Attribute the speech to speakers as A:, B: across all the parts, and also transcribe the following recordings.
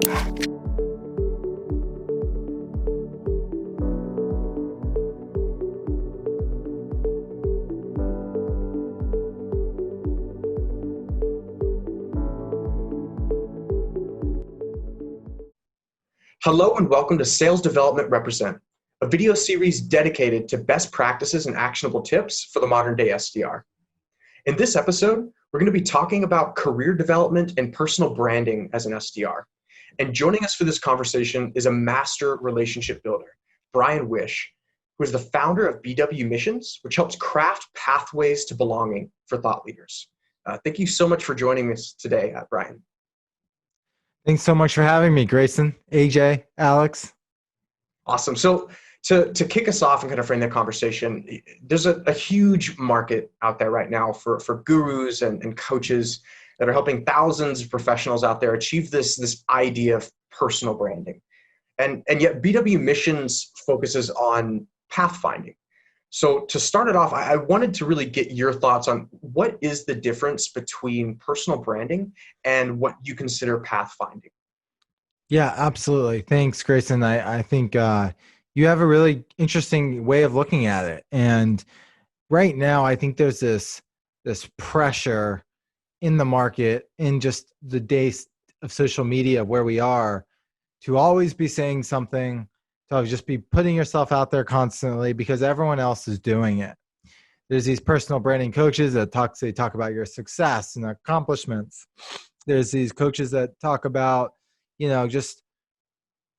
A: Hello and welcome to Sales Development Represent, a video series dedicated to best practices and actionable tips for the modern day SDR. In this episode, we're going to be talking about career development and personal branding as an SDR. And joining us for this conversation is a master relationship builder, Bryan Wish, who is the founder of BW Missions, which helps craft pathways to belonging for thought leaders. Thank you so much for joining us today, Bryan.
B: Thanks so much for having me, Grayson, AJ, Alex.
A: Awesome. So to kick us off and kind of frame that conversation, there's a huge market out there right now for gurus and coaches that are helping thousands of professionals out there achieve this idea of personal branding. And yet BW Missions focuses on pathfinding. So to start it off, I wanted to really get your thoughts on what is the difference between personal branding and what you consider pathfinding.
B: Yeah, absolutely. Thanks, Grayson. I think you have a really interesting way of looking at it. And right now, I think there's this pressure in the market, in just the days of social media where we are, to always be saying something, to just be putting yourself out there constantly because everyone else is doing it. There's these personal branding coaches that talk about your success and accomplishments. There's these coaches that talk about, just,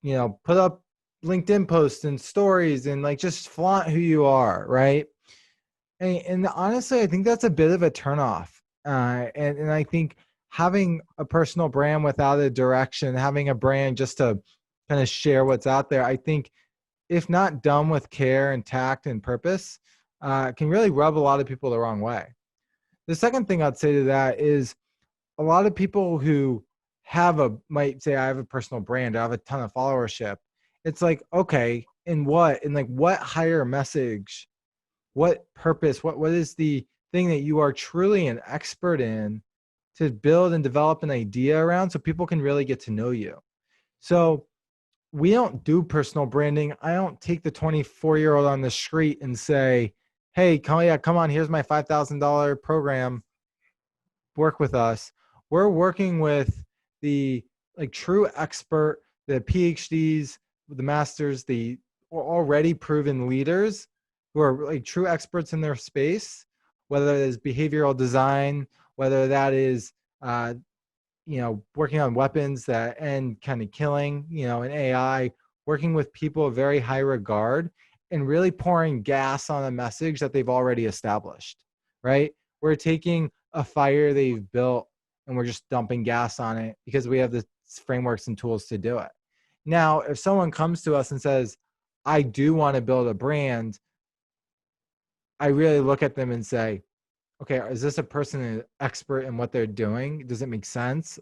B: put up LinkedIn posts and stories and just flaunt who you are, right? And honestly, I think that's a bit of a turnoff. And I think having a personal brand without a direction, having a brand just to kind of share what's out there, I think if not done with care and tact and purpose, can really rub a lot of people the wrong way. The second thing I'd say to that is a lot of people who might say, I have a personal brand, I have a ton of followership. It's like, okay, in what? In what higher message, what purpose, what is the thing that you are truly an expert in to build and develop an idea around so people can really get to know you? So we don't do personal branding. I don't take the 24-year-old on the street and say, hey, come on, here's my $5,000 program. Work with us. We're working with the true expert, the PhDs, the masters, the already proven leaders who are true experts in their space, whether it is behavioral design, whether that is working on weapons that end kind of killing, and AI, working with people of very high regard and really pouring gas on a message that they've already established, right? We're taking a fire they've built and we're just dumping gas on it because we have the frameworks and tools to do it. Now, if someone comes to us and says, I do want to build a brand, I really look at them and say, okay, is this a person an expert in what they're doing? Does it make sense?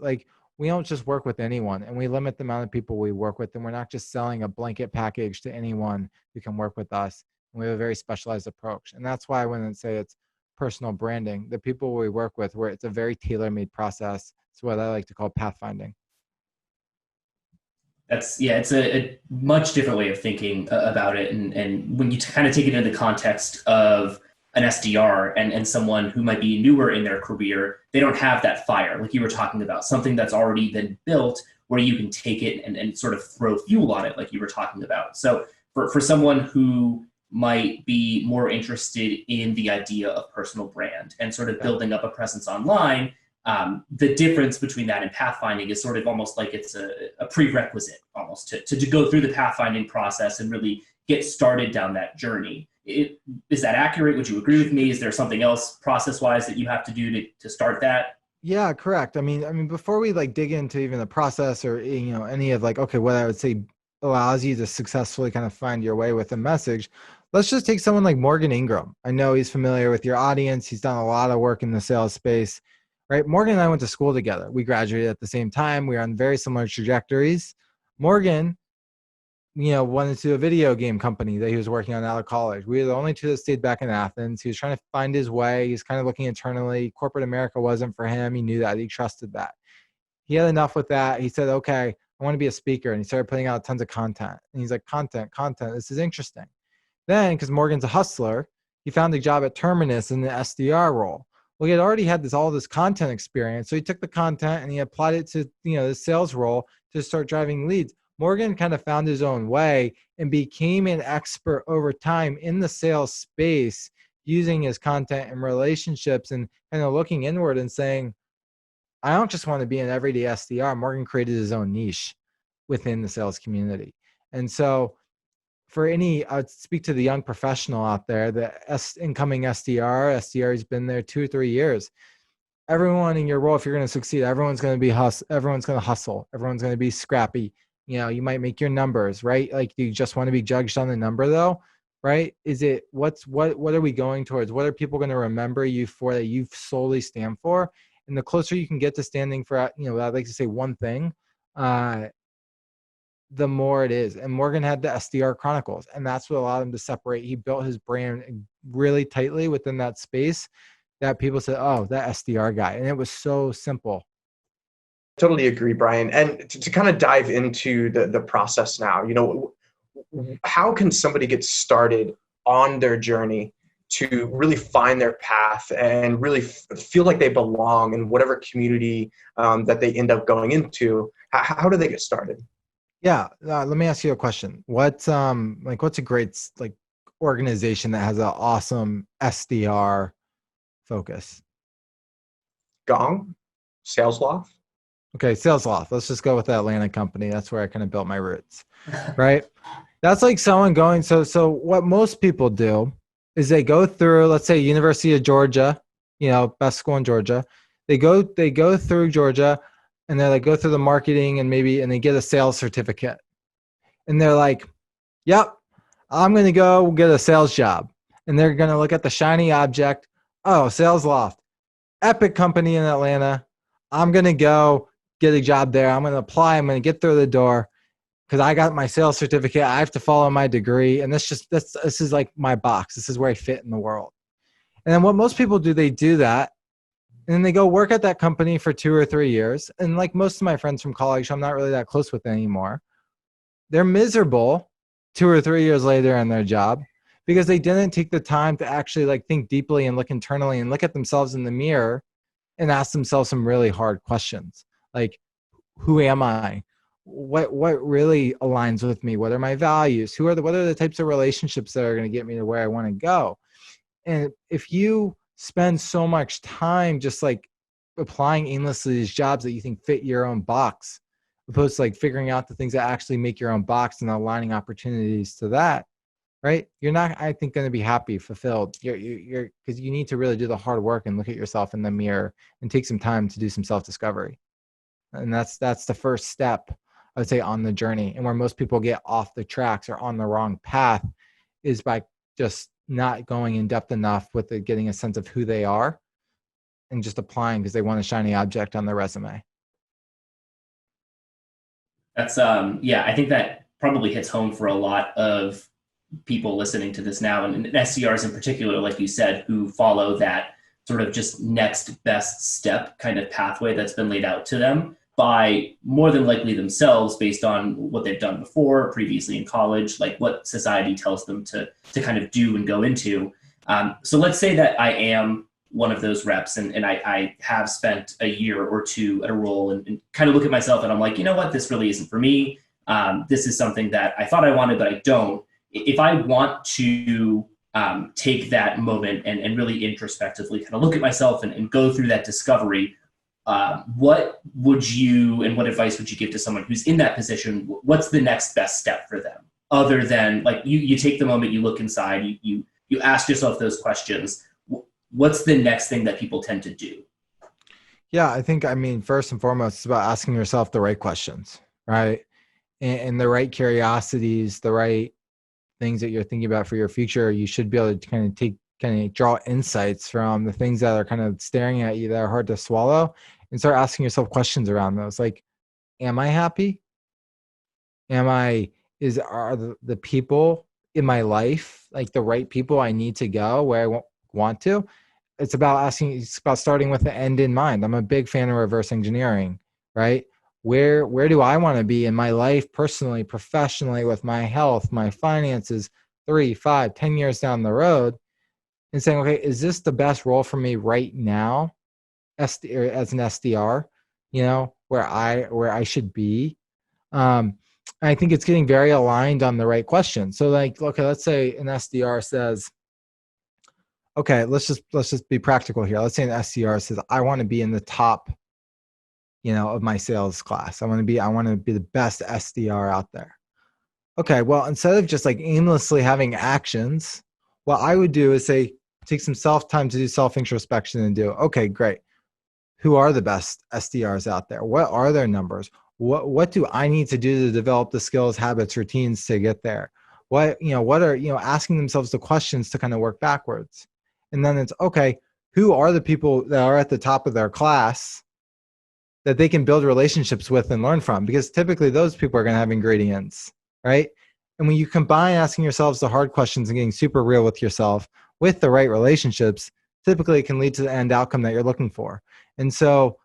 B: We don't just work with anyone, and we limit the amount of people we work with, and we're not just selling a blanket package to anyone who can work with us. And we have a very specialized approach. And that's why when I say it's personal branding, the people we work with, where it's a very tailor-made process. It's what I like to call pathfinding.
C: It's a much different way of thinking about it. And when you kind of take it into the context of an SDR and someone who might be newer in their career, they don't have that fire, like you were talking about, something that's already been built where you can take it and sort of throw fuel on it, like you were talking about. So for someone who might be more interested in the idea of personal brand and sort of building up a presence online, the difference between that and pathfinding is sort of almost like it's a prerequisite almost to go through the pathfinding process and really get started down that journey. Is that accurate? Would you agree with me? Is there something else process-wise that you have to do to start that?
B: Yeah, correct. I mean, before we dig into even the process or, any of what I would say allows you to successfully kind of find your way with a message, let's just take someone like Morgan Ingram. I know he's familiar with your audience. He's done a lot of work in the sales space, right? Morgan and I went to school together. We graduated at the same time. We were on very similar trajectories. Morgan, wanted to do a video game company that he was working on out of college. We were the only two that stayed back in Athens. He was trying to find his way. He's kind of looking internally. Corporate America wasn't for him. He knew that. He trusted that. He had enough with that. He said, okay, I want to be a speaker. And he started putting out tons of content. And he's like, content, this is interesting. Then, because Morgan's a hustler, he found a job at Terminus in the SDR role. Well, he had already had all this content experience. So he took the content and he applied it to, the sales role to start driving leads. Morgan kind of found his own way and became an expert over time in the sales space, using his content and relationships and kind of looking inward and saying, I don't just want to be an everyday SDR. Morgan created his own niche within the sales community. And so I'd speak to the young professional out there, the incoming SDR has been there 2 or 3 years. Everyone in your role, if you're going to succeed, everyone's going to hustle. Everyone's going to be scrappy. You might make your numbers, right? Like, do you just want to be judged on the number though? Right? What are we going towards? What are people going to remember you for that you solely stand for? And the closer you can get to standing for, I'd like to say one thing, the more it is. And Morgan had the SDR Chronicles, and that's what allowed him to separate. He built his brand really tightly within that space that people said, oh, that SDR guy. And it was so simple.
A: Totally agree, Bryan. And to kind of dive into the process now, how can somebody get started on their journey to really find their path and really feel like they belong in whatever community that they end up going into? How do they get started?
B: Yeah. Let me ask you a question. What's a great organization that has an awesome SDR focus?
A: Gong? Sales Loft?
B: Okay, Sales Loft. Let's just go with the Atlanta company. That's where I kind of built my roots, right? That's like someone going, so what most people do is they go through, let's say, University of Georgia, best school in Georgia. They go through Georgia, and they go through the marketing and they get a sales certificate. And they're like, yep, I'm going to go get a sales job. And they're going to look at the shiny object. Oh, Sales Loft, epic company in Atlanta. I'm going to go get a job there. I'm going to apply. I'm going to get through the door because I got my sales certificate. I have to follow my degree. And this is like my box. This is where I fit in the world. And then what most people do, they do that. And then they go work at that company for 2 or 3 years. And like most of my friends from college, I'm not really that close with anymore. They're miserable 2 or 3 years later in their job because they didn't take the time to actually think deeply and look internally and look at themselves in the mirror and ask themselves some really hard questions. Like, who am I? What really aligns with me? What are my values? What are the types of relationships that are going to get me to where I want to go? And if you spend so much time just applying aimlessly these jobs that you think fit your own box, opposed to figuring out the things that actually make your own box and aligning opportunities to that, right? You're not, I think, going to be happy, fulfilled. You're because you need to really do the hard work and look at yourself in the mirror and take some time to do some self-discovery. And that's the first step, I would say, on the journey. And where most people get off the tracks or on the wrong path is by just not going in depth enough with getting a sense of who they are and just applying because they want a shiny object on their resume.
C: That's I think that probably hits home for a lot of people listening to this now, and SDRs in particular, like you said, who follow that sort of just next best step kind of pathway that's been laid out to them by more than likely themselves, based on what they've done before, previously in college, like what society tells them to kind of do and go into. So let's say that I am one of those reps and I have spent a year or two at a role and kind of look at myself and I'm like, you know what, this really isn't for me. This is something that I thought I wanted, but I don't. If I want to take that moment and really introspectively kind of look at myself and go through that discovery, what advice would you give to someone who's in that position? What's the next best step for them? Other than you take the moment, you look inside, you ask yourself those questions. What's the next thing that people tend to do?
B: Yeah, I think, first and foremost, it's about asking yourself the right questions, right? And the right curiosities, the right things that you're thinking about for your future. You should be able to kind of draw insights from the things that are kind of staring at you that are hard to swallow and start asking yourself questions around those. Like, am I happy? Are the people in my life the right people I need to go where I want to? It's about starting with the end in mind. I'm a big fan of reverse engineering, right? where do I want to be in my life, personally, professionally, with my health, my finances, 3, 5, 10 years down the road, and saying, okay, is this the best role for me right now, as an SDR, where I should be? I think it's getting very aligned on the right question. So like, okay, let's say an SDR says, okay, let's just be practical here. Let's say an SDR says, I want to be in the top, of my sales class. I want to be the best SDR out there. Okay, well, instead of just like aimlessly having actions, what I would do is say, take some time to do self-introspection and do, okay, great. Who are the best SDRs out there? What are their numbers? What do I need to do to develop the skills, habits, routines to get there? What are, asking themselves the questions to kind of work backwards. And then it's, okay, who are the people that are at the top of their class that they can build relationships with and learn from? Because typically those people are going to have ingredients, right? And when you combine asking yourselves the hard questions and getting super real with yourself with the right relationships, typically it can lead to the end outcome that you're looking for. And so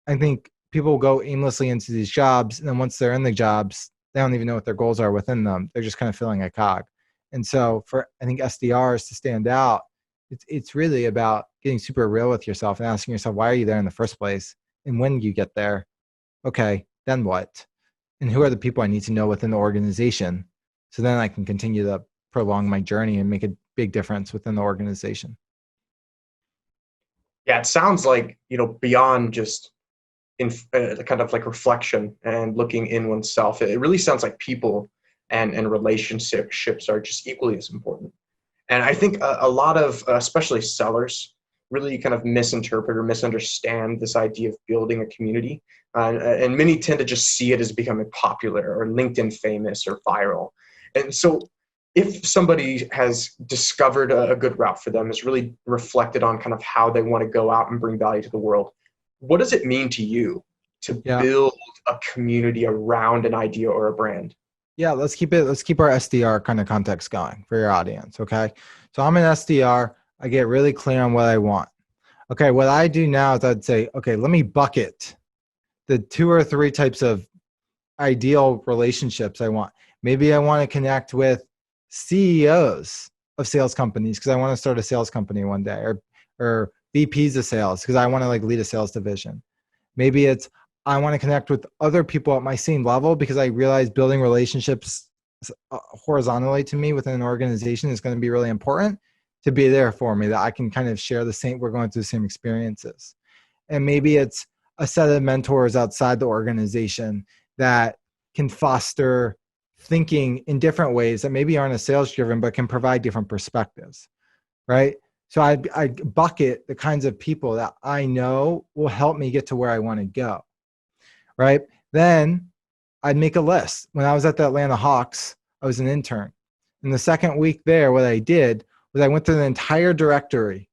B: I think people go aimlessly into these jobs, and then once they're in the jobs, they don't even know what their goals are within them. They're just kind of filling a cog. And so for, I think, SDRs to stand out, it's really about getting super real with yourself and asking yourself, why are you there in the first place? And when you get there, okay, then what? And who are the people I need to know within the organization? So then I can continue to prolong my journey and make a big difference within the organization.
A: Yeah, it sounds like, beyond just in kind of like reflection and looking in oneself, it really sounds like people and relationships are just equally as important. And I think a lot of, especially sellers, really kind of misinterpret or misunderstand this idea of building a community. And many tend to just see it as becoming popular or LinkedIn famous or viral. And so if somebody has discovered a good route for them, is really reflected on kind of how they want to go out and bring value to the world, what does it mean to you to build a community around an idea or a brand?
B: Yeah, let's keep our SDR kind of context going for your audience, okay? So I'm an SDR. I get really clear on what I want. Okay, what I do now is I'd say, okay, let me bucket the 2 or 3 types of ideal relationships I want. Maybe I want to connect with CEOs of sales companies because I want to start a sales company one day, or VPs of sales because I want to like lead a sales division. Maybe it's, I want to connect with other people at my same level because I realize building relationships horizontally to me within an organization is going to be really important to be there for me, that I can kind of share we're going through the same experiences. And maybe it's a set of mentors outside the organization that can foster thinking in different ways that maybe aren't as sales driven, but can provide different perspectives, right? So I bucket the kinds of people that I know will help me get to where I want to go, right? Then I'd make a list. When I was at the Atlanta Hawks, I was an intern. In the second week there, what I did was I went through the entire directory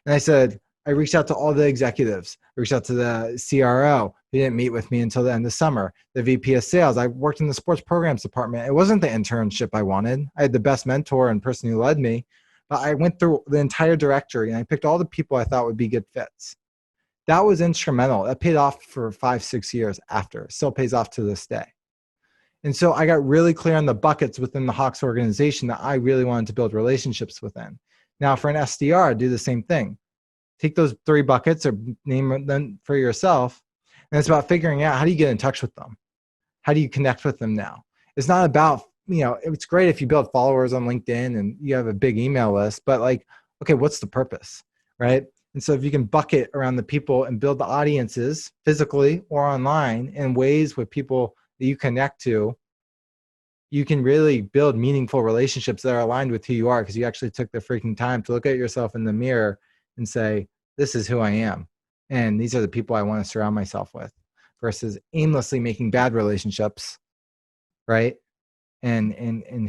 B: and I said, I reached out to all the executives. I reached out to the CRO. He didn't meet with me until the end of summer. The VP of sales. I worked in the sports programs department. It wasn't the internship I wanted. I had the best mentor and person who led me, but I went through the entire directory and I picked all the people I thought would be good fits. That was instrumental. That paid off for 5-6 years after. It still pays off to this day. And so I got really clear on the buckets within the Hawks organization that I really wanted to build relationships within. Now for an SDR, I do the same thing. Take those 3 buckets or name them for yourself. And it's about figuring out, how do you get in touch with them? How do you connect with them now? It's not about, it's great if you build followers on LinkedIn and you have a big email list, but like, okay, what's the purpose, right? And so if you can bucket around the people and build the audiences physically or online in ways with people that you connect to, you can really build meaningful relationships that are aligned with who you are because you actually took the freaking time to look at yourself in the mirror and say, this is who I am. And these are the people I want to surround myself with, versus aimlessly making bad relationships, right? And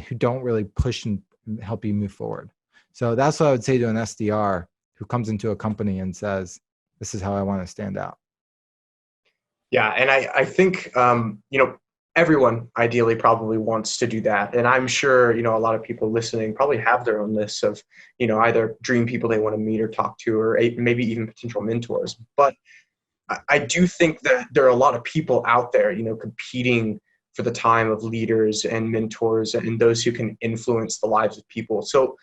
B: who don't really push and help you move forward. So that's what I would say to an SDR who comes into a company and says, this is how I want to stand out.
A: Yeah, and I think, everyone ideally probably wants to do that. And I'm sure, a lot of people listening probably have their own lists of, either dream people they want to meet or talk to, or maybe even potential mentors. But I do think that there are a lot of people out there, competing for the time of leaders and mentors and those who can influence the lives of people. So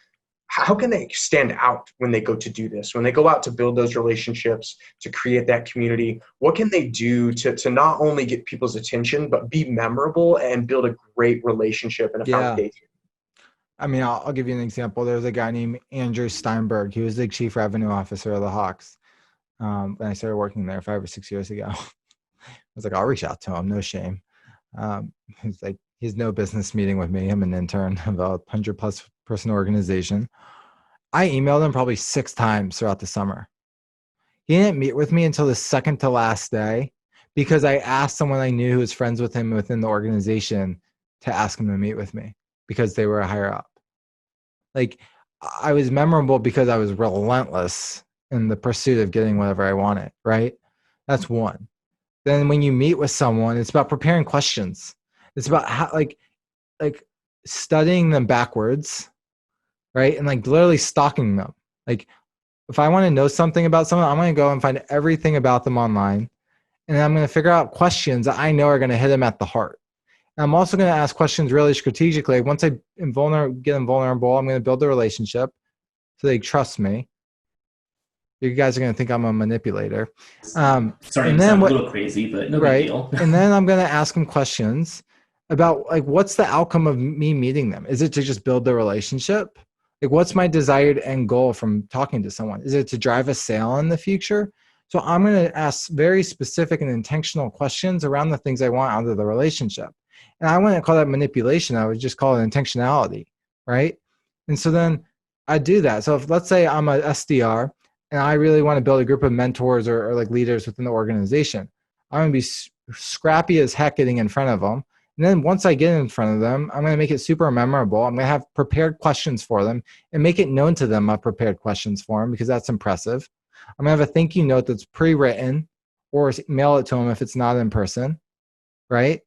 A: how can they stand out when they go to do this? When they go out to build those relationships, to create that community, what can they do to not only get people's attention, but be memorable and build a great relationship and a foundation?
B: I mean, I'll give you an example. There was a guy named Andrew Steinberg. He was the chief revenue officer of the Hawks when I started working there 5 or 6 years ago. I was like, I'll reach out to him, no shame. He's like, he has no business meeting with me. I'm an intern of a 100+ person organization. I emailed him probably 6 times throughout the summer. He didn't meet with me until the second to last day because I asked someone I knew who was friends with him within the organization to ask him to meet with me because they were higher up. Like, I was memorable because I was relentless in the pursuit of getting whatever I wanted, right? That's one. Then when you meet with someone, it's about preparing questions. It's about how, like studying them backwards, right? And like literally stalking them. Like, if I want to know something about someone, I'm going to go and find everything about them online. And I'm going to figure out questions that I know are going to hit them at the heart. And I'm also going to ask questions really strategically. Once I get them vulnerable, I'm going to build a relationship so they trust me. You guys are going to think I'm a manipulator.
C: Sorry, and then a little crazy, but no big deal.
B: And then I'm going to ask them questions about like, what's the outcome of me meeting them? Is it to just build the relationship? Like, what's my desired end goal from talking to someone? Is it to drive a sale in the future? So I'm going to ask very specific and intentional questions around the things I want out of the relationship. And I wouldn't call that manipulation. I would just call it intentionality, right? And so then I do that. So if, let's say I'm a SDR and I really want to build a group of mentors or like leaders within the organization, I'm going to be scrappy as heck getting in front of them. And then once I get in front of them, I'm going to make it super memorable. I'm going to have prepared questions for them and make it known to them I've prepared questions for them because that's impressive. I'm going to have a thank you note that's pre-written or mail it to them if it's not in person, right?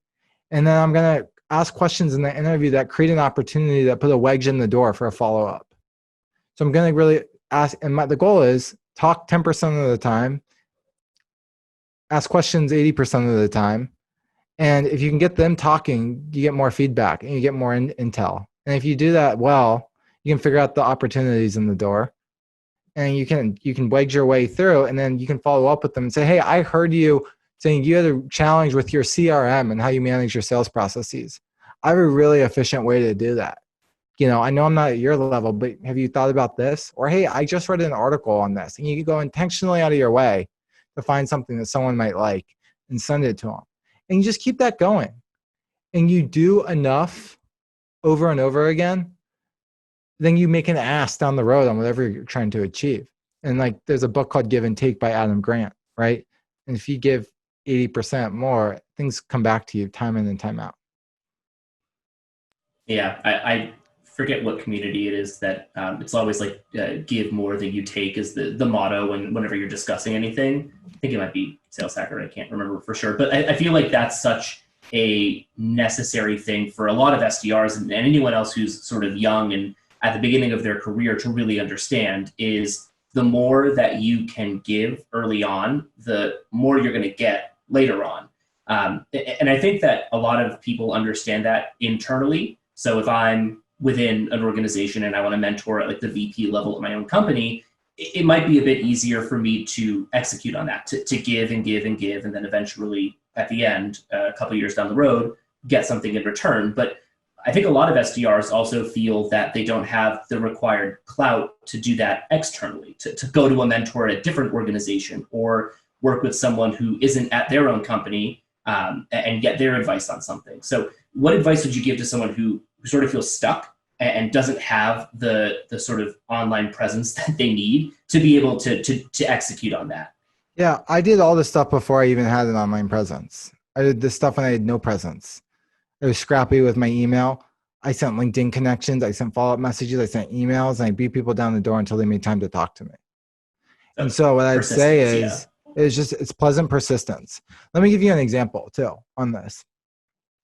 B: And then I'm going to ask questions in the interview that create an opportunity that put a wedge in the door for a follow-up. So I'm going to really ask, and the goal is talk 10% of the time, ask questions 80% of the time. And if you can get them talking, you get more feedback and you get more intel. And if you do that well, you can figure out the opportunities in the door and you can wedge your way through, and then you can follow up with them and say, hey, I heard you saying you had a challenge with your CRM and how you manage your sales processes. I have a really efficient way to do that. I know I'm not at your level, but have you thought about this? Or, hey, I just read an article on this. And you can go intentionally out of your way to find something that someone might like and send it to them. And you just keep that going. And you do enough over and over again, then you make an ass down the road on whatever you're trying to achieve. And like, there's a book called Give and Take by Adam Grant, right? And if you give 80% more, things come back to you time in and time out.
C: Yeah, I forget what community it is that it's always like give more than you take is the motto whenever you're discussing anything. I think it might be Sales Hacker. I can't remember for sure, but I feel like that's such a necessary thing for a lot of SDRs and anyone else who's sort of young and at the beginning of their career to really understand is the more that you can give early on, the more you're going to get later on. And I think that a lot of people understand that internally. So if I'm within an organization and I want to mentor at like the VP level of my own company, it might be a bit easier for me to execute on that, to give and give and give, and then eventually at the end, a couple of years down the road, get something in return. But I think a lot of SDRs also feel that they don't have the required clout to do that externally, to go to a mentor at a different organization or work with someone who isn't at their own company and get their advice on something. So what advice would you give to someone who sort of feels stuck and doesn't have the sort of online presence that they need to be able to execute on that?
B: Yeah, I did all this stuff before I even had an online presence. I did this stuff when I had no presence. I was scrappy with my email. I sent LinkedIn connections. I sent follow-up messages. I sent emails, and I beat people down the door until they made time to talk to me. And so what I'd say is, it's pleasant persistence. Let me give you an example too on this.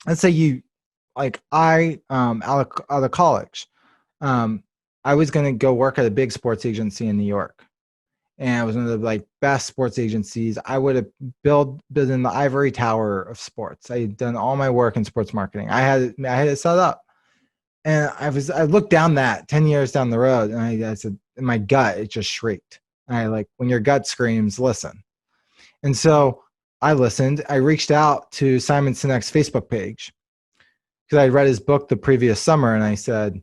B: Let's say out of college, I was going to go work at a big sports agency in New York. and it was one of the like best sports agencies. I would have built in the ivory tower of sports. I had done all my work in sports marketing. I had it set up, and I looked down that 10 years down the road, and I said, in my gut, it just shrieked. And I like, when your gut screams, listen. And so I listened. I reached out to Simon Sinek's Facebook page because I read his book the previous summer, and I said,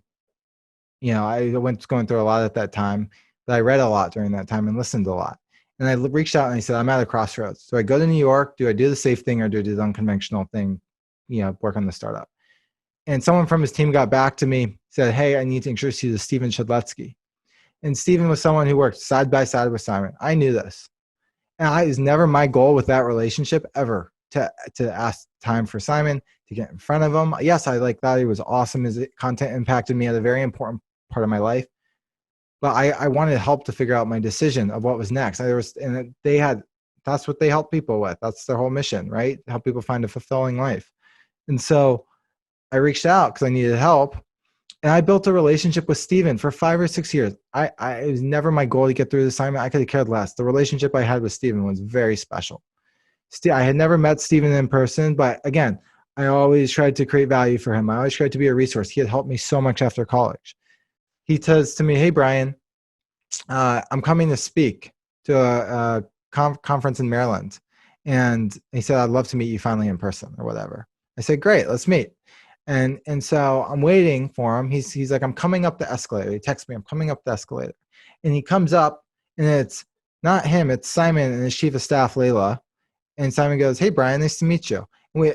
B: I went going through a lot at that time, but I read a lot during that time and listened a lot. And I reached out and I said, I'm at a crossroads. Do I go to New York? Do I do the safe thing, or do I do the unconventional thing, work on the startup? And someone from his team got back to me, said, hey, I need to introduce you to Steven Shedletsky. And Steven was someone who worked side by side with Simon. I knew this. And it was never my goal with that relationship ever to ask time for Simon, to get in front of him. Yes, I thought he was awesome. His content impacted me at a very important part of my life. But I wanted help to figure out my decision of what was next. That's what they help people with. That's their whole mission, right? Help people find a fulfilling life. And so I reached out because I needed help. And I built a relationship with Steven for 5 or 6 years. It was never my goal to get through the assignment. I could have cared less. The relationship I had with Steven was very special. I had never met Steven in person, but again, I always tried to create value for him. I always tried to be a resource. He had helped me so much after college. He says to me, hey, Bryan, I'm coming to speak to a conference in Maryland. And he said, I'd love to meet you finally in person or whatever. I said, great, let's meet. And so I'm waiting for him. He's like, I'm coming up the escalator. He texts me, I'm coming up the escalator. And he comes up, and it's not him, it's Simon and his chief of staff, Layla. And Simon goes, hey, Bryan, nice to meet you.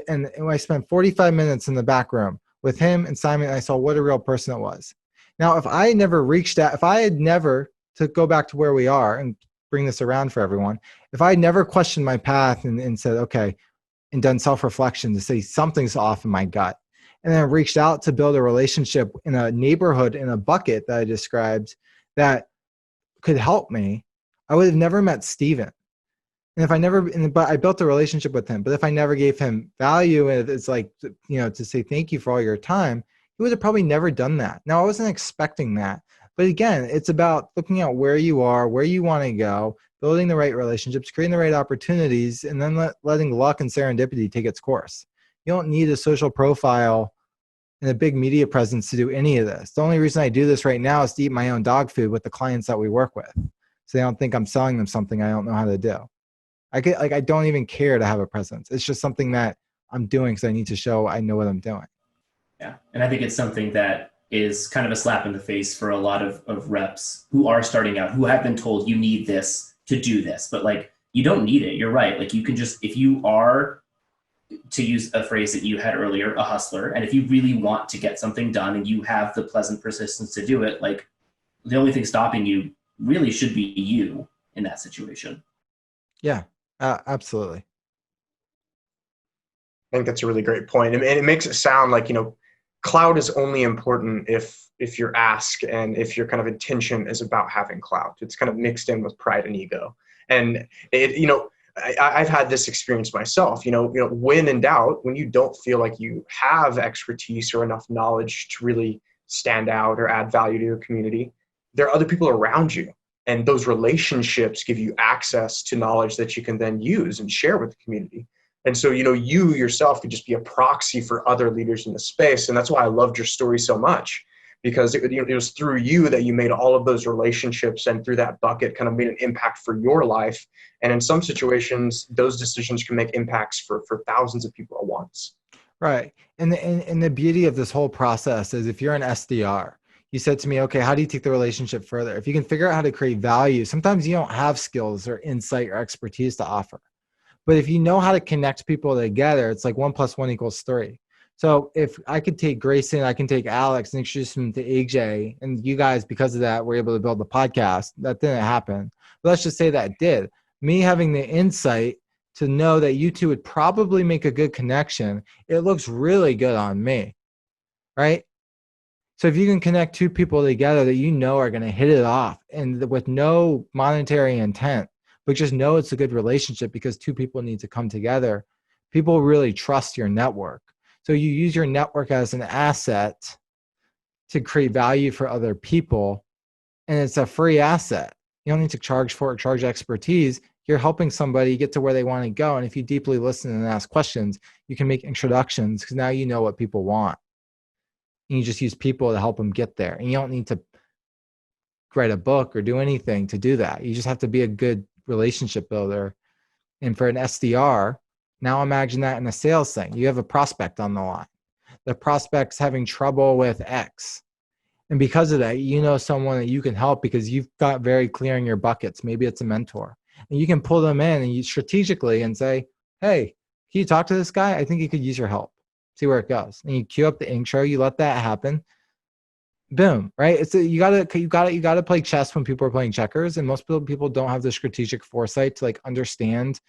B: And I spent 45 minutes in the back room with him and Simon, and I saw what a real person it was. Now, if I had never, to go back to where we are and bring this around for everyone, if I had never questioned my path and said, okay, and done self-reflection to say something's off in my gut, and then reached out to build a relationship in a neighborhood, in a bucket that I described that could help me, I would have never met Steven. And but I built a relationship with him. But if I never gave him value, and it's like, to say thank you for all your time, he would have probably never done that. Now, I wasn't expecting that. But again, it's about looking at where you are, where you want to go, building the right relationships, creating the right opportunities, and then letting luck and serendipity take its course. You don't need a social profile and a big media presence to do any of this. The only reason I do this right now is to eat my own dog food with the clients that we work with, so they don't think I'm selling them something I don't know how to do. I don't even care to have a presence. It's just something that I'm doing because I need to show I know what I'm doing.
C: Yeah, and I think it's something that is kind of a slap in the face for a lot of reps who are starting out, who have been told you need this to do this, but you don't need it. You're right. You can just, if you are, to use a phrase that you had earlier, a hustler, and if you really want to get something done and you have the pleasant persistence to do it, the only thing stopping you really should be you in that situation.
B: Yeah, absolutely.
A: I think that's a really great point. And it makes it sound like, clout is only important if your ask and if your kind of intention is about having clout. It's kind of mixed in with pride and ego. And I've had this experience myself. When in doubt, when you don't feel like you have expertise or enough knowledge to really stand out or add value to your community, there are other people around you. And those relationships give you access to knowledge that you can then use and share with the community. And so, you yourself could just be a proxy for other leaders in the space. And that's why I loved your story so much, because it was through you that you made all of those relationships, and through that bucket kind of made an impact for your life. And in some situations, those decisions can make impacts for thousands of people at once.
B: Right. And the beauty of this whole process is, if you're an SDR, you said to me, okay, how do you take the relationship further? If you can figure out how to create value, sometimes you don't have skills or insight or expertise to offer. But if you know how to connect people together, it's like 1 + 1 = 3. So if I could take Grayson, I can take Alex and introduce him to AJ, and you guys, because of that, were able to build the podcast. That didn't happen. But let's just say that it did. Me having the insight to know that you two would probably make a good connection, it looks really good on me, right? So if you can connect two people together that are going to hit it off, and with no monetary intent, but just know it's a good relationship because two people need to come together, people really trust your network. So you use your network as an asset to create value for other people, and it's a free asset. You don't need to charge for it, charge expertise. You're helping somebody get to where they want to go. And if you deeply listen and ask questions, you can make introductions because now you know what people want. And you just use people to help them get there. And you don't need to write a book or do anything to do that. You just have to be a good relationship builder. And for an SDR, now imagine that in a sales thing. You have a prospect on the line. The prospect's having trouble with X. And because of that, you know someone that you can help because you've got very clear in your buckets. Maybe it's a mentor. And you can pull them in and you strategically and say, hey, can you talk to this guy? I think he could use your help. See where it goes. And you queue up the intro, you let that happen. Boom, right? It's you gotta play chess when people are playing checkers. And most people don't have the strategic foresight to like understand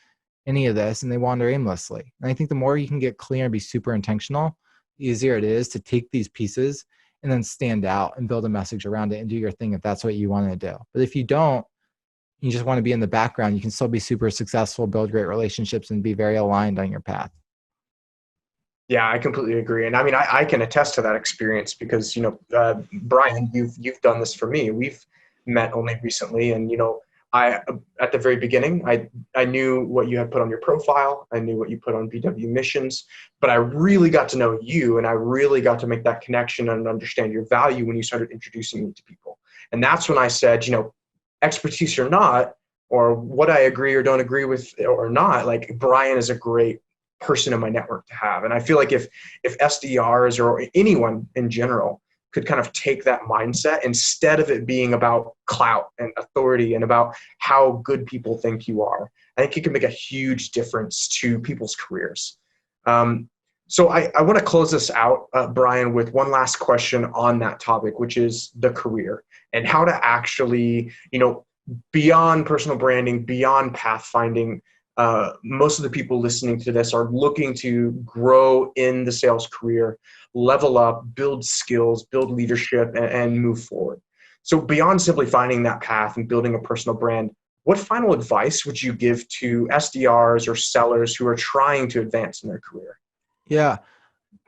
B: any of this, and they wander aimlessly. And I think the more you can get clear and be super intentional, the easier it is to take these pieces and then stand out and build a message around it and do your thing if that's what you want to do. But if you don't, you just want to be in the background, you can still be super successful, build great relationships, and be very aligned on your path.
A: Yeah, I completely agree. And I mean, I can attest to that experience because, Bryan, you've done this for me. We've met only recently. And, at the very beginning, I knew what you had put on your profile. I knew what you put on BW missions, but I really got to know you and I really got to make that connection and understand your value when you started introducing me to people. And that's when I said, expertise or not, or what I agree or don't agree with or not, like Bryan is a great person in my network to have. And I feel like if SDRs or anyone in general could kind of take that mindset instead of it being about clout and authority and about how good people think you are, I think it can make a huge difference to people's careers. So I want to close this out, Bryan, with one last question on that topic, which is the career and how to actually, beyond personal branding, beyond pathfinding. Most of the people listening to this are looking to grow in the sales career, level up, build skills, build leadership, and move forward. So beyond simply finding that path and building a personal brand, what final advice would you give to SDRs or sellers who are trying to advance in their career?
B: Yeah,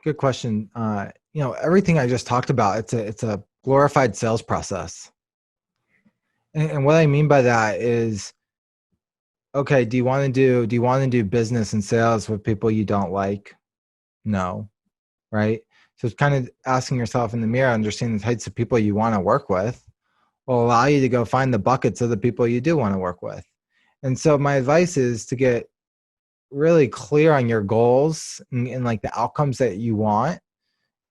B: good question. Everything I just talked about, it's a glorified sales process. And what I mean by that is, okay, do you want to do business and sales with people you don't like? No, right? So it's kind of asking yourself in the mirror, understanding the types of people you want to work with will allow you to go find the buckets of the people you do want to work with. And so my advice is to get really clear on your goals and like the outcomes that you want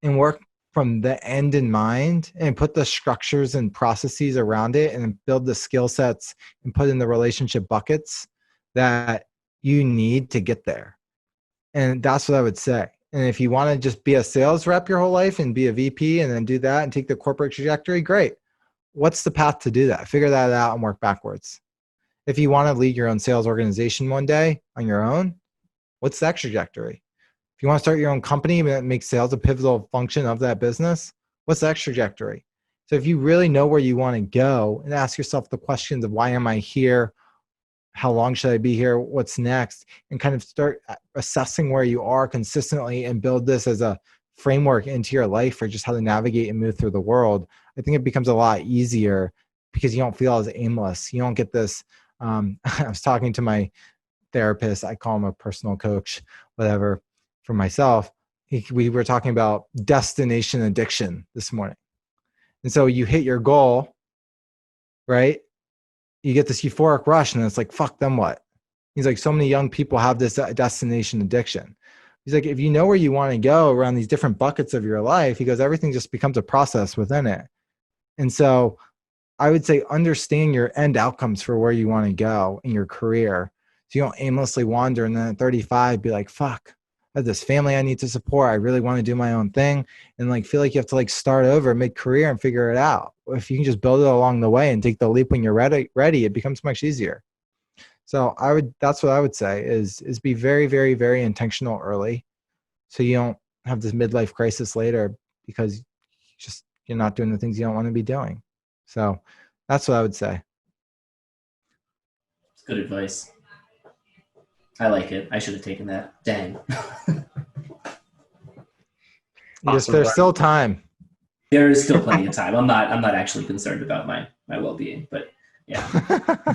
B: and work from the end in mind and put the structures and processes around it and build the skill sets and put in the relationship buckets that you need to get there. And that's what I would say. And if you want to just be a sales rep your whole life and be a VP and then do that and take the corporate trajectory, great. What's the path to do that? Figure that out and work backwards. If you want to lead your own sales organization one day on your own, what's that trajectory? If you want to start your own company that makes sales a pivotal function of that business, what's that trajectory? So if you really know where you want to go and ask yourself the questions of why am I here? How long should I be here? What's next? And kind of start assessing where you are consistently and build this as a framework into your life for just how to navigate and move through the world. I think it becomes a lot easier because you don't feel as aimless. You don't get this. I was talking to my therapist. I call him a personal coach, whatever, for myself. We were talking about destination addiction this morning. And so you hit your goal, right? You get this euphoric rush and it's like, fuck, then what? He's like, so many young people have this destination addiction. He's like, if you know where you want to go around these different buckets of your life, he goes, everything just becomes a process within it. And so I would say understand your end outcomes for where you want to go in your career. So you don't aimlessly wander and then at 35 be like, fuck, I have this family I need to support. I really want to do my own thing. And like, feel like you have to like start over mid-career and figure it out. If you can just build it along the way and take the leap when you're ready, it becomes much easier. So that's what I would say is be very, very, very intentional early. So you don't have this midlife crisis later because you're not doing the things you don't want to be doing. So that's what I would say.
C: It's good advice. I like it. I should have taken that. Dang.
B: Yes, there's still time.
C: There is still plenty of time. I'm not actually concerned about my well-being, but Yeah.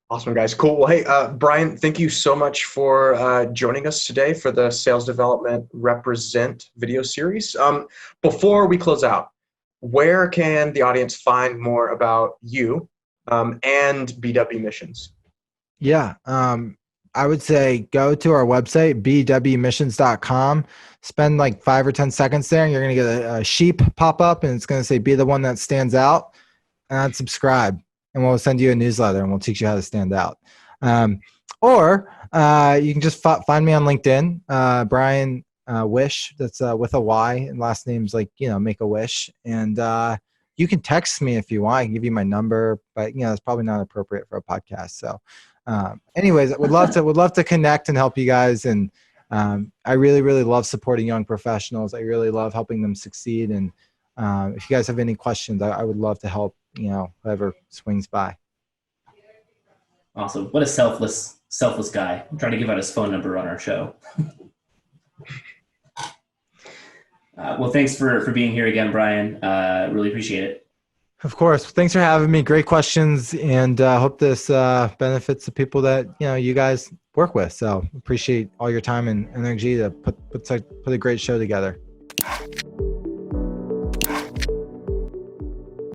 A: Awesome, guys. Cool. Well, hey, Bryan, thank you so much for joining us today for the Sales Development Represent video series. Before we close out, where can the audience find more about you and BW Missions?
B: Yeah. I would say go to our website, bwmissions.com. Spend like 5 or 10 seconds there, and you're going to get a sheep pop up, and it's going to say, be the one that stands out, and subscribe. And we'll send you a newsletter, and we'll teach you how to stand out. Or you can just find me on LinkedIn, Bryan Wish. That's with a Y, and last name's like, make a wish. And you can text me if you want. I can give you my number, but it's probably not appropriate for a podcast. So anyways, would love to connect and help you guys. And I really, really love supporting young professionals. I really love helping them succeed. And if you guys have any questions, I would love to help, whoever swings by.
C: Awesome. What a selfless guy. I'm trying to give out his phone number on our show. Well, thanks for being here again, Bryan. Really appreciate it.
B: Of course. Thanks for having me. Great questions. And hope this benefits the people that, you guys work with. So appreciate all your time and energy to put a great show together.